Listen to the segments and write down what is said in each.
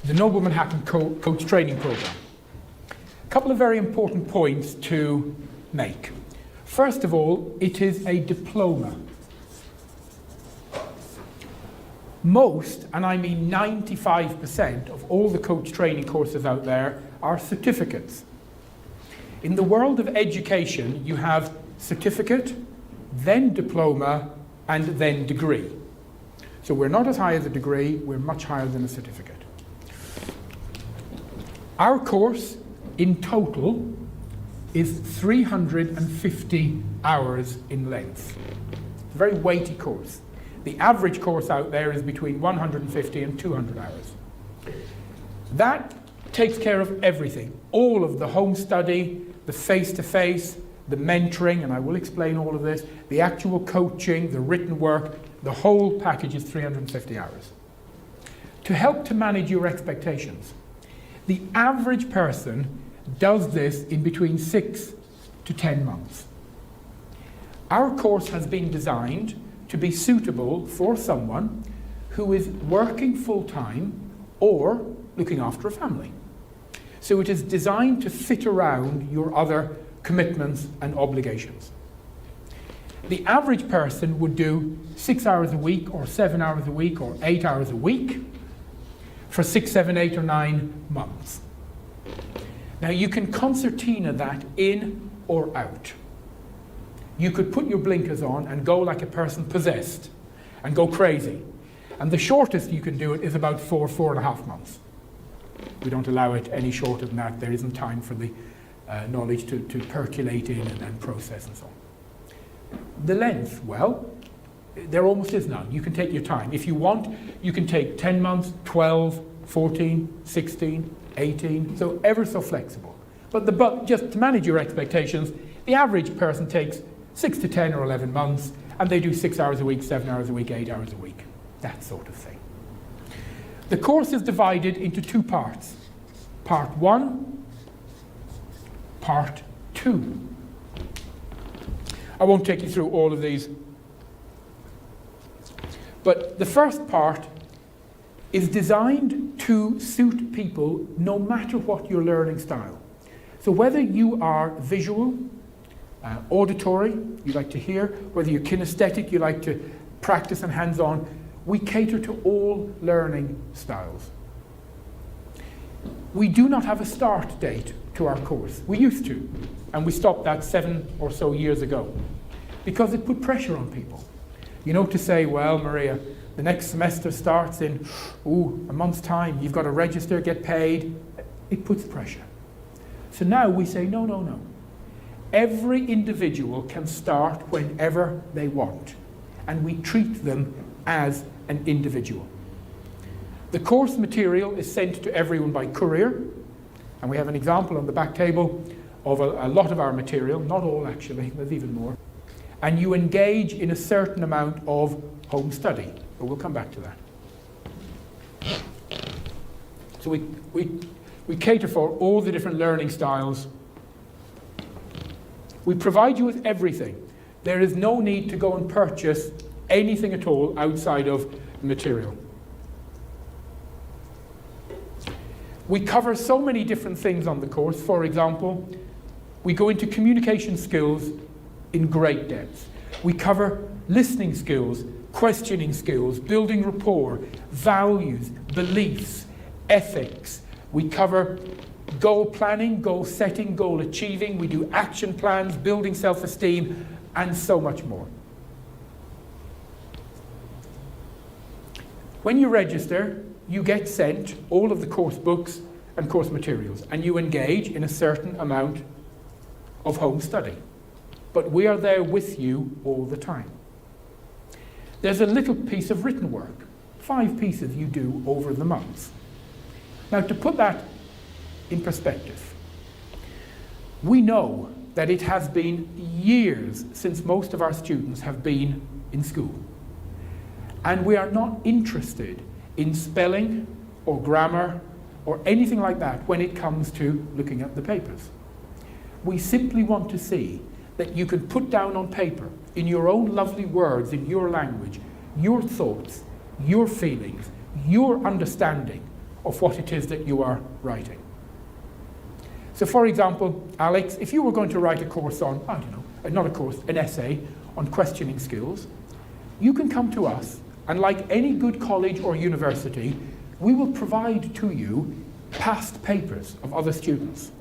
the Noble Manhattan Coach Training Program. A couple of very important points to make. First of all, it is a diploma. Most, and I mean 95% of all the coach training courses out there are certificates. In the world of education, you have certificate, then diploma, and then degree. So we're not as high as a degree, we're much higher than a certificate. Our course in total is 350 hours in length. It's a very weighty course. The average course out there is between 150 and 200 hours. That takes care of everything. All of the home study, the face-to-face, the mentoring, and I will explain all of this, the actual coaching, the written work, the whole package is 350 hours. To help to manage your expectations, the average person does this in between 6 to 10 months. Our course has been designed to be suitable for someone who is working full-time or looking after a family. So it is designed to fit around your other commitments and obligations. The average person would do 6 hours a week or 7 hours a week or 8 hours a week for 6, 7, 8 or 9 months. Now you can concertina that in or out. You could put your blinkers on and go like a person possessed and go crazy. And the shortest you can do it is about 4.5 months. We don't allow it any shorter than that. There isn't time for the knowledge to percolate in and process and so on. The length, well, there almost is none. You can take your time. If you want, you can take 10 months, 12, 14, 16, 18, so ever so flexible. But just to manage your expectations, the average person takes 6 to 10 or 11 months, and they do 6 hours a week, 7 hours a week, 8 hours a week, that sort of thing. The course is divided into 2 parts. Part 1, Part 2. I won't take you through all of these, but the first part is designed to suit people no matter what your learning style. So whether you are visual, auditory, you like to hear, whether you're kinesthetic, you like to practice and hands-on, we cater to all learning styles. We do not have a start date to our course. We used to, and we stopped that 7 or so years ago because it put pressure on people. You know, to say, well, Maria, the next semester starts in, a month's time, you've got to register, get paid. It puts pressure. So now we say, no. Every individual can start whenever they want, and we treat them as an individual. The course material is sent to everyone by courier, and we have an example on the back table of a lot of our material, not all actually, there's even more. And you engage in a certain amount of home study, but we'll come back to that. So we cater for all the different learning styles. We provide you with everything. There is no need to go and purchase anything at all outside of the material. We cover so many different things on the course. For example, we go into communication skills in great depth. We cover listening skills, questioning skills, building rapport, values, beliefs, ethics. We cover goal planning, goal setting, goal achieving. We do action plans, building self-esteem, and so much more. When you register, you get sent all of the course books and course materials, and you engage in a certain amount of home study. But we are there with you all the time. There's a little piece of written work, 5 pieces you do over the months. Now, to put that in perspective, we know that it has been years since most of our students have been in school. And we are not interested in spelling or grammar or anything like that when it comes to looking at the papers. We simply want to see that you can put down on paper, in your own lovely words, in your language, your thoughts, your feelings, your understanding of what it is that you are writing. So for example, Alex, if you were going to write a course on, I don't know, not a course, an essay on questioning skills, you can come to us, and like any good college or university, we will provide to you past papers of other students.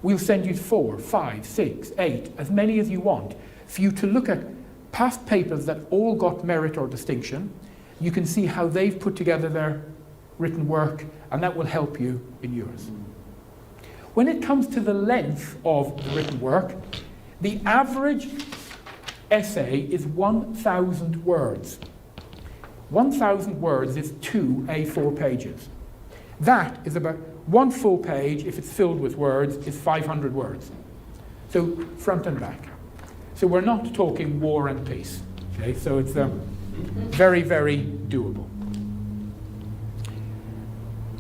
We'll send you 4, 5, 6, 8, as many as you want, for you to look at past papers that all got merit or distinction. You can see how they've put together their written work, and that will help you in yours. When it comes to the length of the written work, the average essay is 1,000 words. 1,000 words is 2 A4 pages. That is about one full page, if it's filled with words, is 500 words. So front and back. So we're not talking war and peace. Okay, so it's very, very doable.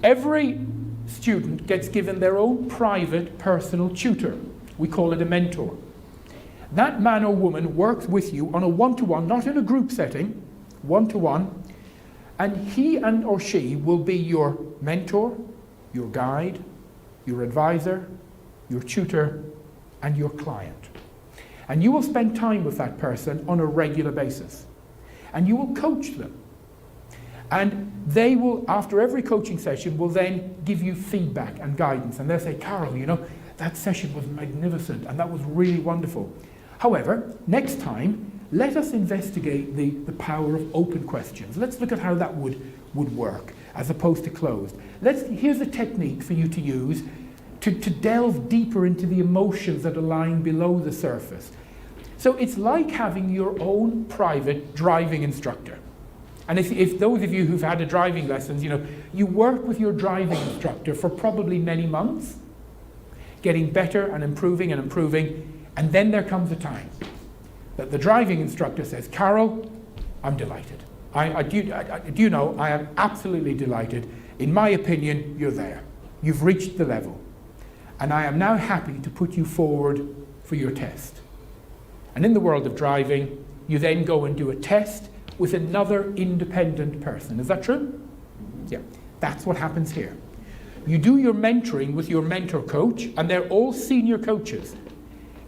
Every student gets given their own private personal tutor. We call it a mentor. That man or woman works with you on a one-to-one, not in a group setting, one-to-one, and he and or she will be your mentor, your guide, your advisor, your tutor, and your client. And you will spend time with that person on a regular basis. And you will coach them. And they will, after every coaching session, will then give you feedback and guidance. And they'll say, Carol, you know, that session was magnificent and that was really wonderful. However, next time, let us investigate the power of open questions. Let's look at how that would work as opposed to closed. Here's a technique for you to use to delve deeper into the emotions that are lying below the surface. So it's like having your own private driving instructor. And if those of you who've had a driving lessons, you know, you work with your driving instructor for probably many months, getting better and improving, and then there comes a time that the driving instructor says, Carol, I'm delighted. Do you know, I am absolutely delighted. In my opinion, you're there. You've reached the level. And I am now happy to put you forward for your test. And in the world of driving, you then go and do a test with another independent person. Is that true? Yeah, that's what happens here. You do your mentoring with your mentor coach, and they're all senior coaches,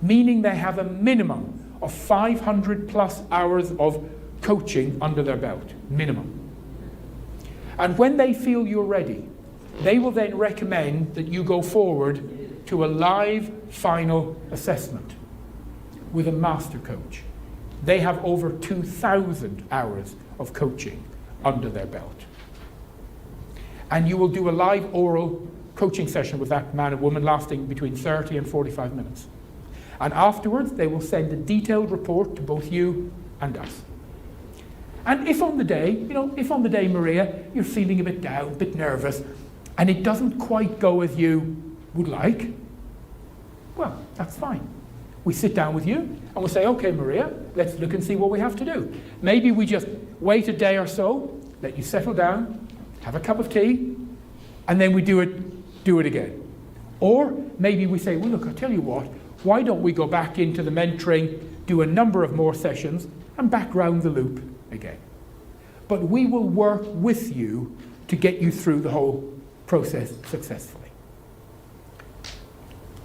meaning they have a minimum of 500 plus hours of coaching under their belt, minimum. And when they feel you're ready, they will then recommend that you go forward to a live final assessment with a master coach. They have over 2,000 hours of coaching under their belt. And you will do a live oral coaching session with that man or woman lasting between 30 and 45 minutes. And afterwards, they will send a detailed report to both you and us. And if on the day, Maria, you're feeling a bit down, a bit nervous, and it doesn't quite go as you would like, well, that's fine. We sit down with you and we'll say, okay, Maria, let's look and see what we have to do. Maybe we just wait a day or so, let you settle down, have a cup of tea, and then we do it again. Or maybe we say, well, look, I'll tell you what, why don't we go back into the mentoring, do a number of more sessions, and back round the loop again. But we will work with you to get you through the whole process successfully.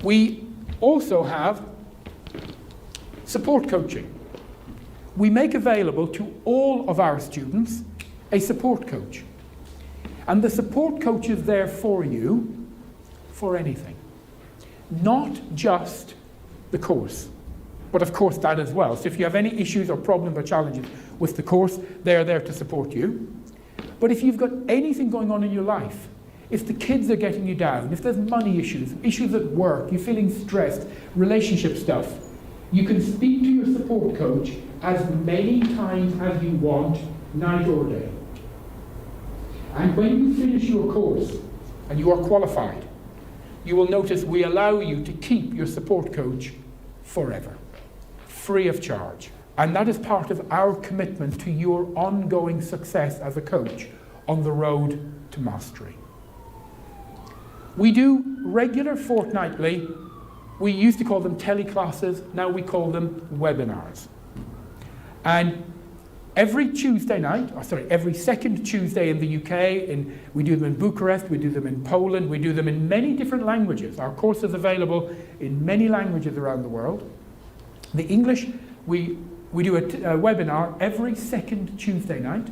We also have support coaching. We make available to all of our students a support coach. And the support coach is there for you for anything. Not just the course, but of course that as well. So if you have any issues or problems or challenges with the course, they're there to support you. But if you've got anything going on in your life, if the kids are getting you down, if there's money issues, issues at work, you're feeling stressed, relationship stuff, you can speak to your support coach as many times as you want, night or day. And when you finish your course and you are qualified, you will notice we allow you to keep your support coach forever, free of charge. And that is part of our commitment to your ongoing success as a coach on the road to mastery. We do regular fortnightly, we used to call them teleclasses, now we call them webinars. And every Tuesday night, every second Tuesday in the UK, we do them in Bucharest, we do them in Poland, we do them in many different languages. Our course is available in many languages around the world. The English, we do a webinar every second Tuesday night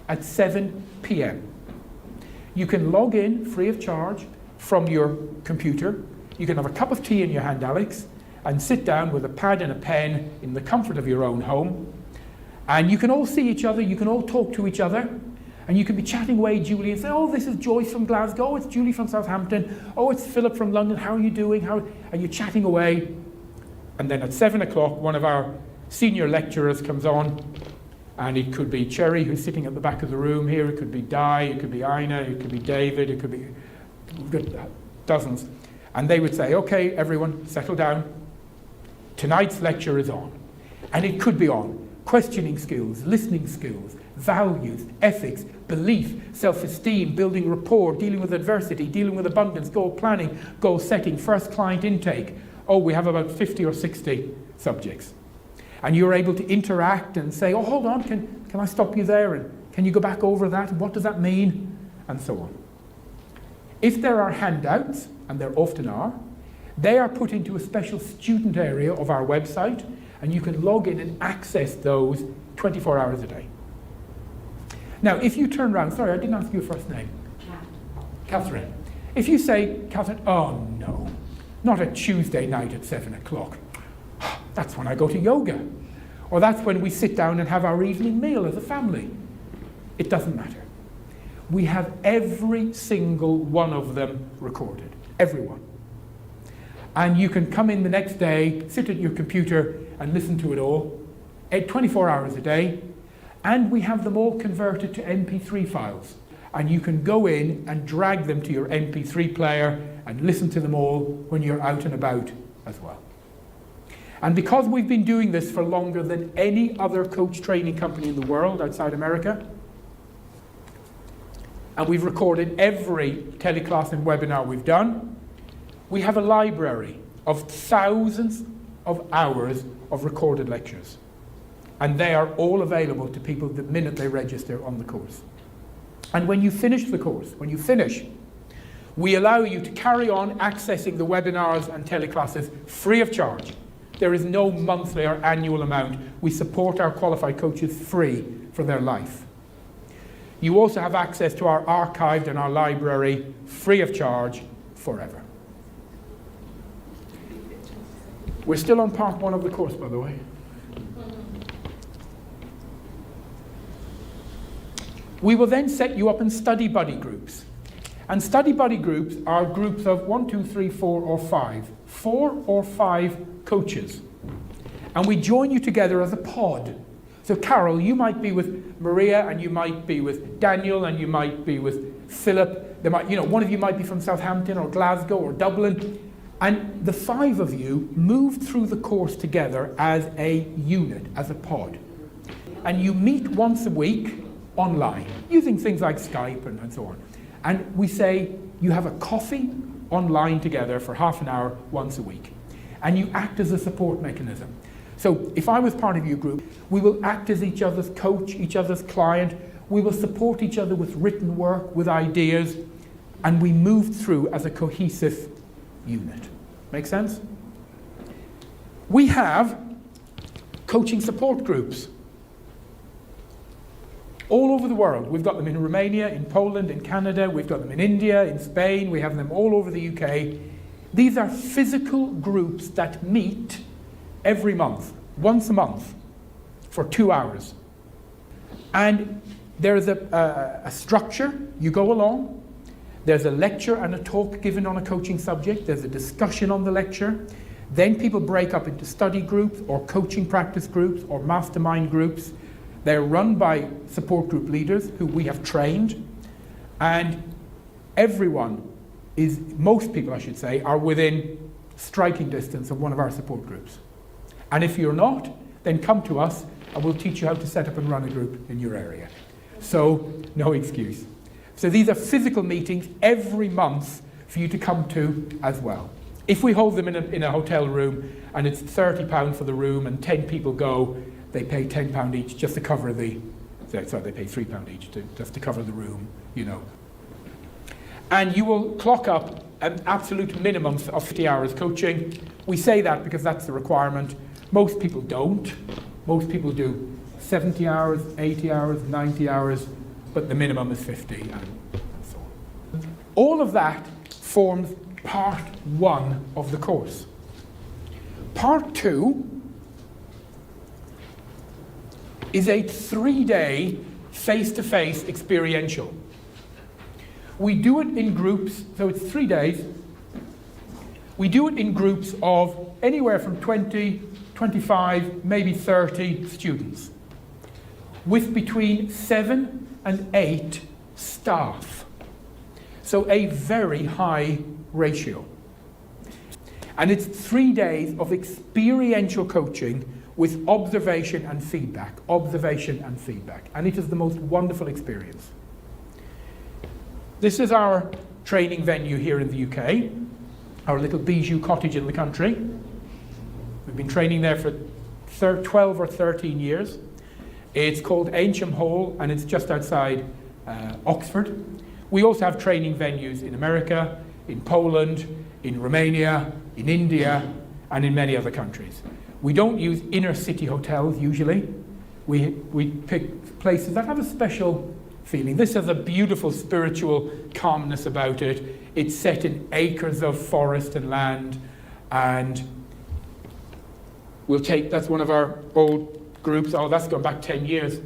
at 7 p.m. You can log in free of charge from your computer. You can have a cup of tea in your hand, Alex, and sit down with a pad and a pen in the comfort of your own home. And you can all see each other, you can all talk to each other, and you can be chatting away, Julie, and say, oh, this is Joyce from Glasgow, oh, it's Julie from Southampton, oh, it's Philip from London, how are you doing? And you're chatting away. And then at 7 o'clock, one of our senior lecturers comes on, and it could be Cherry, who's sitting at the back of the room here, it could be Di, it could be Ina, it could be David, it could be, we've got dozens. And they would say, okay, everyone, settle down. Tonight's lecture is on. And it could be on questioning skills, listening skills, values, ethics, belief, self-esteem, building rapport, dealing with adversity, dealing with abundance, goal planning, goal setting, first client intake. Oh, we have about 50 or 60 subjects. And you're able to interact and say, oh, hold on, can I stop you there? And can you go back over that? What does that mean? And so on. If there are handouts, and there often are, they are put into a special student area of our website, and you can log in and access those 24 hours a day. Now, if you turn around, sorry, I didn't ask your first name. Catherine. If you say, Catherine, oh no, not a Tuesday night at 7 o'clock. That's when I go to yoga. Or that's when we sit down and have our evening meal as a family. It doesn't matter. We have every single one of them recorded. Everyone. And you can come in the next day, sit at your computer and listen to it all, 24 hours a day, and we have them all converted to MP3 files. And you can go in and drag them to your MP3 player and listen to them all when you're out and about as well. And because we've been doing this for longer than any other coach training company in the world outside America, and we've recorded every teleclass and webinar we've done, we have a library of thousands of hours of recorded lectures. And they are all available to people the minute they register on the course. And when you finish the course, we allow you to carry on accessing the webinars and teleclasses free of charge. There is no monthly or annual amount. We support our qualified coaches free for their life. You also have access to our archived and our library free of charge forever. We're still on part one of the course, by the way. We will then set you up in study buddy groups. And study buddy groups are groups of 1, 2, 3, 4, or 5. 4 or 5 coaches. And we join you together as a pod. So Carol, you might be with Maria, and you might be with Daniel, and you might be with Philip. One of you might be from Southampton or Glasgow or Dublin. And the 5 of you move through the course together as a unit, as a pod. And you meet once a week online, using things like Skype and so on. And we say you have a coffee online together for half an hour once a week. And you act as a support mechanism. So if I was part of your group, we will act as each other's coach, each other's client. We will support each other with written work, with ideas, and we move through as a cohesive unit. Make sense? We have coaching support groups all over the world. We've got them in Romania, in Poland, in Canada, we've got them in India, in Spain, we have them all over the UK. These are physical groups that meet every month, once a month, for 2 hours. And there's a structure, you go along, there's a lecture and a talk given on a coaching subject, there's a discussion on the lecture, then people break up into study groups or coaching practice groups or mastermind groups. They're run by support group leaders who we have trained, and most people I should say, are within striking distance of one of our support groups. And if you're not, then come to us and we'll teach you how to set up and run a group in your area. So, no excuse. So these are physical meetings every month for you to come to as well. If we hold them in a hotel room and it's £30 for the room and 10 people go, they pay £10 each just to cover the so they pay £3 each just to cover the room, you know. And you will clock up an absolute minimum of 50 hours coaching. We say that because that's the requirement. Most people don't. Most people do 70 hours, 80 hours, 90 hours, but the minimum is 50 and so on. All of that forms part 1 of the course. Part 2 is a 3-day face-to-face experiential. We do it in groups, so it's 3 days. We do it in groups of anywhere from 20, 25, maybe 30 students, with between 7 and 8 staff. So a very high ratio. And it's 3 days of experiential coaching with observation and feedback, and it is the most wonderful experience. This is our training venue here in the UK, our little bijou cottage in the country. We've been training there for 12 or 13 years. It's called Ancient Hall, and it's just outside Oxford. We also have training venues in America, in Poland, in Romania, in India, and in many other countries. We don't use inner city hotels usually. We pick places that have a special feeling. This has a beautiful spiritual calmness about it. It's set in acres of forest and land, and that's one of our old groups. Oh, that's gone back 10 years.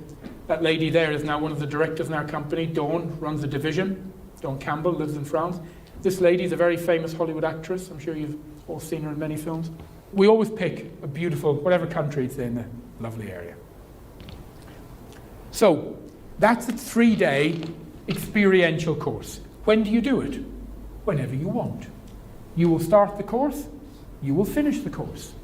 That lady there is now one of the directors in our company. Dawn runs the division. Dawn Campbell lives in France. This lady is a very famous Hollywood actress. I'm sure you've all seen her in many films. We always pick a beautiful, whatever country it's in, a lovely area. So, that's a 3-day experiential course. When do you do it? Whenever you want. You will start the course, you will finish the course.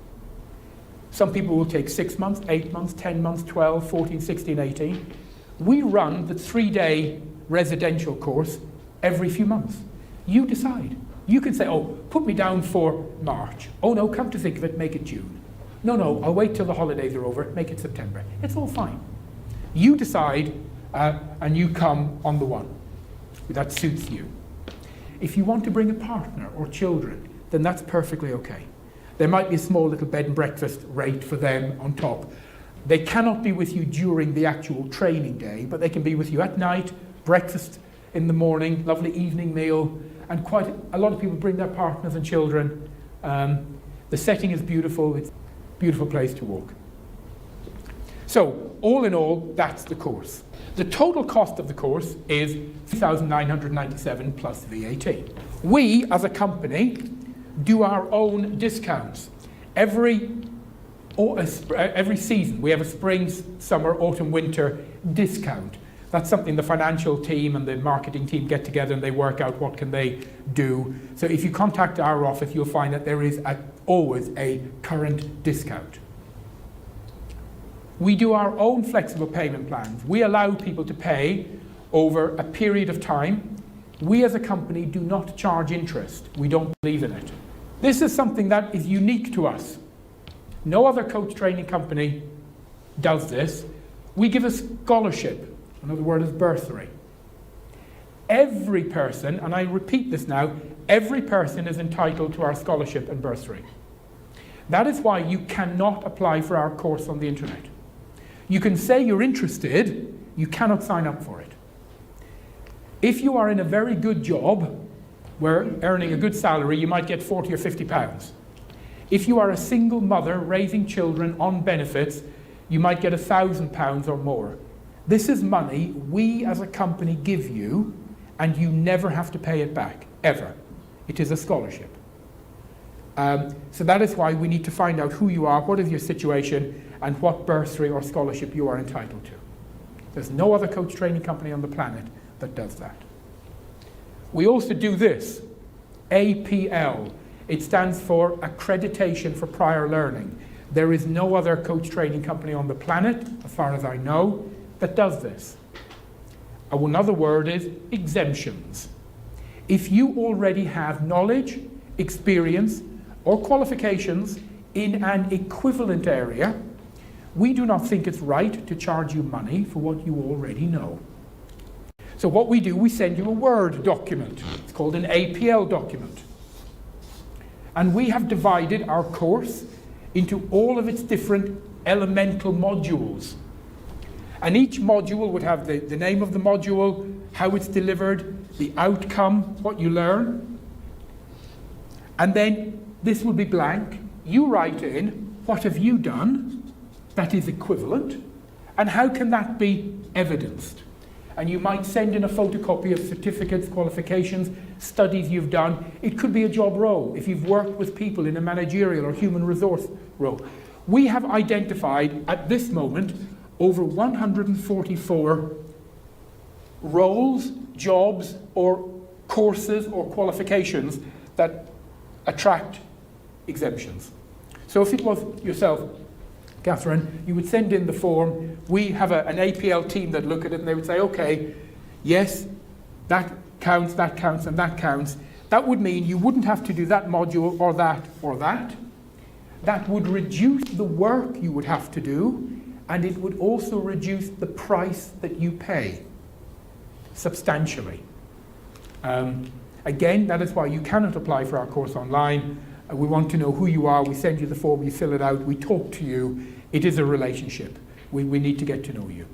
Some people will take 6 months, 8 months, 10 months, 12, 14, 16, 18. We run the 3-day residential course every few months. You decide. You can say, oh, put me down for March. Oh no, come to think of it, make it June. No, I'll wait till the holidays are over, make it September. It's all fine. You decide, and you come on the one that suits you. If you want to bring a partner or children, then that's perfectly okay. There might be a small little bed and breakfast rate for them on top. They cannot be with you during the actual training day, but they can be with you at night, breakfast in the morning, lovely evening meal, and quite a lot of people bring their partners and children. The setting is beautiful, it's a beautiful place to walk. So, all in all, that's the course. The total cost of the course is $3,997 plus VAT. We, as a company, do our own discounts. Every season, we have a spring, summer, autumn, winter discount. That's something the financial team and the marketing team get together and they work out what can they do. So if you contact our office, you'll find that there is always a current discount. We do our own flexible payment plans. We allow people to pay over a period of time. We as a company do not charge interest. We don't believe in it. This is something that is unique to us. No other coach training company does this. We give a scholarship. Another word is bursary. Every person, and I repeat this now, every person is entitled to our scholarship and bursary. That is why you cannot apply for our course on the internet. You can say you're interested, you cannot sign up for it. If you are in a very good job, where earning a good salary, you might get 40 or 50 pounds. If you are a single mother raising children on benefits, you might get £1,000 or more. This is money we as a company give you, and you never have to pay it back, ever. It is a scholarship. So that is why we need to find out who you are, what is your situation, and what bursary or scholarship you are entitled to. There's no other coach training company on the planet that does that. We also do this, APL. It stands for Accreditation for Prior Learning. There is no other coach training company on the planet, as far as I know, that does this. Another word is exemptions. If you already have knowledge, experience, or qualifications in an equivalent area, we do not think it's right to charge you money for what you already know. So what we do, we send you a Word document. It's called an APL document. And we have divided our course into all of its different elemental modules. And each module would have the name of the module, how it's delivered, the outcome, what you learn. And then this will be blank. You write in, what have you done that is equivalent, and how can that be evidenced? And you might send in a photocopy of certificates, qualifications, studies you've done. It could be a job role, if you've worked with people in a managerial or human resource role. We have identified, at this moment, over 144 roles, jobs, or courses or qualifications that attract exemptions. So if it was yourself, Catherine, you would send in the form. We have an APL team that look at it and they would say, okay, yes, that counts, and that counts. That would mean you wouldn't have to do that module or that or that. That would reduce the work you would have to do, and it would also reduce the price that you pay substantially. Again, that is why you cannot apply for our course online. We want to know who you are. We send you the form, you fill it out, we talk to you. It is a relationship. We need to get to know you.